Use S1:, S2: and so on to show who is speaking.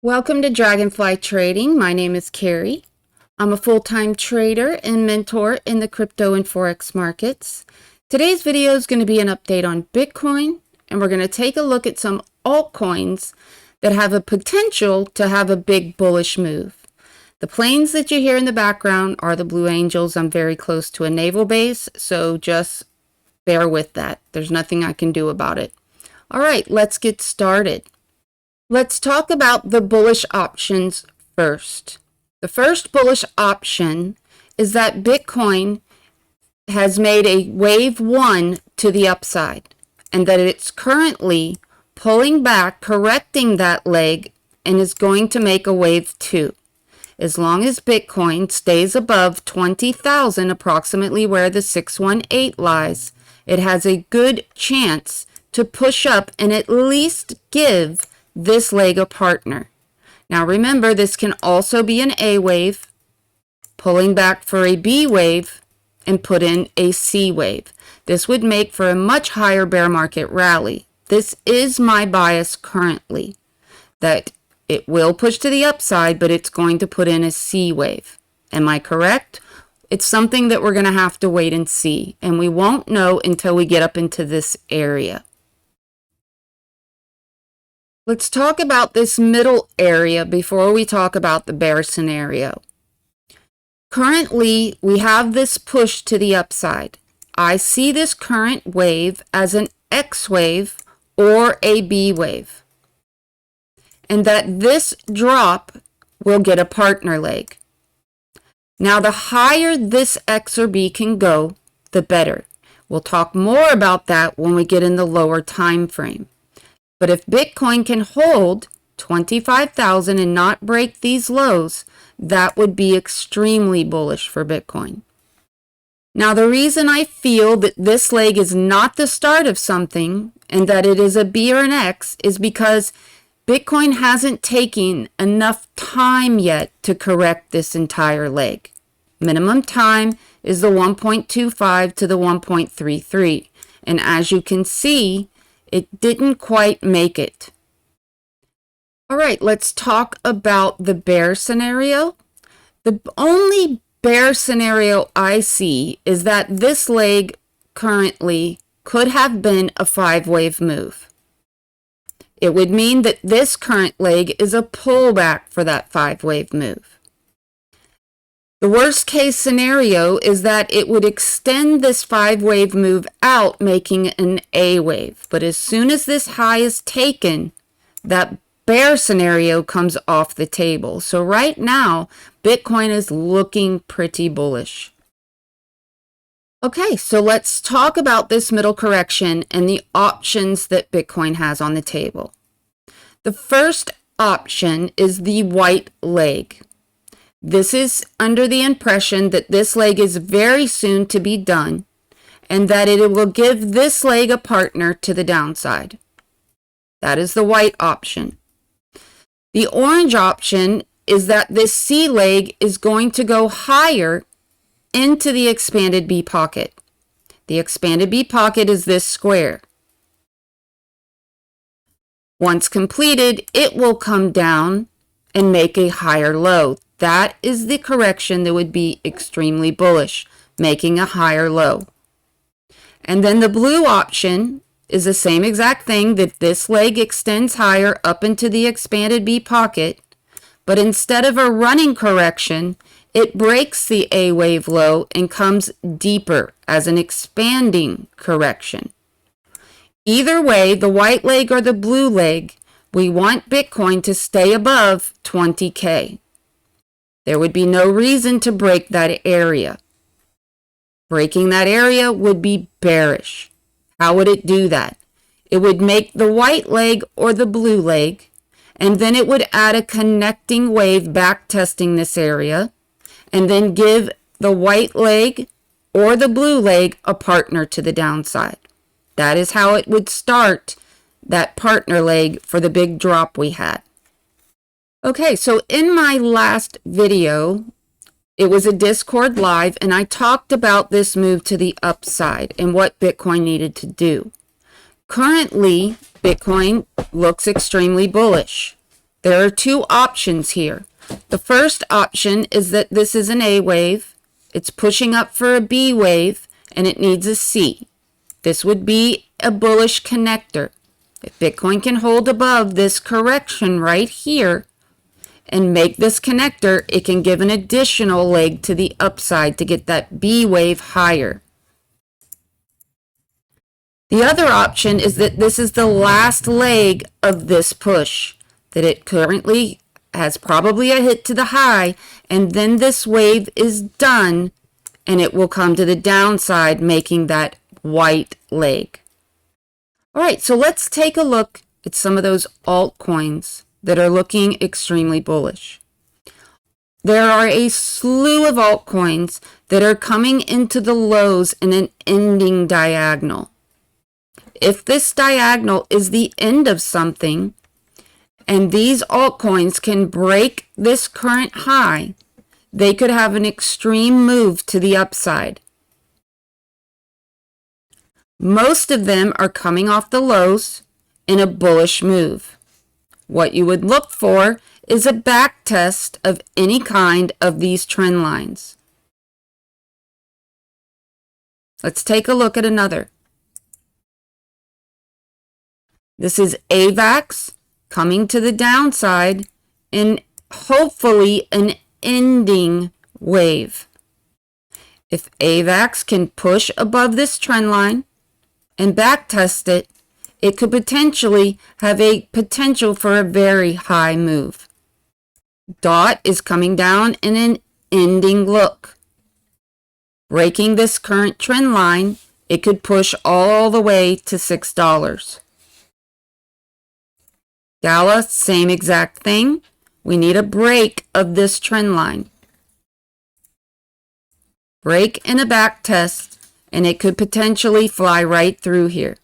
S1: Welcome to Dragonfly Trading. My name is Carrie. I'm a full-time trader and mentor in the crypto and Forex markets. Today's video is going to be an update on Bitcoin, and we're going to take a look at some altcoins that have a potential to have a big bullish move. The planes that you hear in the background are the Blue Angels. I'm very close to a naval base, so just bear with that. There's nothing I can do about it. All right, let's get started. Let's talk about the bullish options first. The first bullish option is that Bitcoin has made a wave 1 to the upside, and that it's currently pulling back, correcting that leg, and is going to make a wave 2. As long as Bitcoin stays above 20,000, approximately where the 618 lies, it has a good chance to push up and at least give this leg a partner. Now remember, this can also be an A wave, pulling back for a B wave, and put in a C wave. This would make for a much higher bear market rally. This is my bias currently, that it will push to the upside, but it's going to put in a C wave. Am I correct? It's something that we're going to have to wait and see, and we won't know until we get up into this area. Let's talk about this middle area before we talk about the bear scenario. Currently, we have this push to the upside. I see this current wave as an X wave or a B wave, and that this drop will get a partner leg. Now, the higher this X or B can go, the better. We'll talk more about that when we get in the lower time frame. But if Bitcoin can hold 25,000 and not break these lows, that would be extremely bullish for Bitcoin. Now, the reason I feel that this leg is not the start of something and that it is a B or an X is because Bitcoin hasn't taken enough time yet to correct this entire leg. Minimum time is the 1.25 to the 1.33. And as you can see, it didn't quite make it. All right, let's talk about the bear scenario. The only bear scenario I see is that this leg currently could have been a 5-wave move. It would mean that this current leg is a pullback for that 5-wave move. The worst case scenario is that it would extend this 5-wave move out, making an A wave. But as soon as this high is taken, that bear scenario comes off the table. So right now, Bitcoin is looking pretty bullish. Okay, so let's talk about this middle correction and the options that Bitcoin has on the table. The first option is the white leg. This is under the impression that this leg is very soon to be done and that it will give this leg a partner to the downside. That is the white option. The orange option is that this C leg is going to go higher into the expanded B pocket. The expanded B pocket is this square. Once completed, it will come down and make a higher low. That is the correction that would be extremely bullish, making a higher low. And then the blue option is the same exact thing, that this leg extends higher up into the expanded B pocket, but instead of a running correction, it breaks the A wave low and comes deeper as an expanding correction. Either way, the white leg or the blue leg, we want Bitcoin to stay above 20K. There would be no reason to break that area. Breaking that area would be bearish. How would it do that? It would make the white leg or the blue leg, and then it would add a connecting wave back testing this area, and then give the white leg or the blue leg a partner to the downside. That is how it would start that partner leg for the big drop we had. Okay, so in my last video, it was a Discord live, and I talked about this move to the upside and what Bitcoin needed to do. Currently, Bitcoin looks extremely bullish. There are two options here. The first option is that this is an A wave. It's pushing up for a B wave, and it needs a C. This would be a bullish connector. If Bitcoin can hold above this correction right here and make this connector, it can give an additional leg to the upside to get that B wave higher. The other option is that this is the last leg of this push, that it currently has probably a hit to the high, and then this wave is done and it will come to the downside, making that white leg. All right, so let's take a look at some of those altcoins that are looking extremely bullish. There are a slew of altcoins that are coming into the lows in an ending diagonal. If this diagonal is the end of something, and these altcoins can break this current high, they could have an extreme move to the upside. Most of them are coming off the lows in a bullish move. What you would look for is a back test of any kind of these trend lines. Let's take a look at another. This is AVAX coming to the downside in hopefully an ending wave. If AVAX can push above this trend line and backtest it, it could potentially have a potential for a very high move. DOT is coming down in an ending look. Breaking this current trend line, it could push all the way to $6. Gala, same exact thing. We need a break of this trend line. Break and a back test, and it could potentially fly right through here.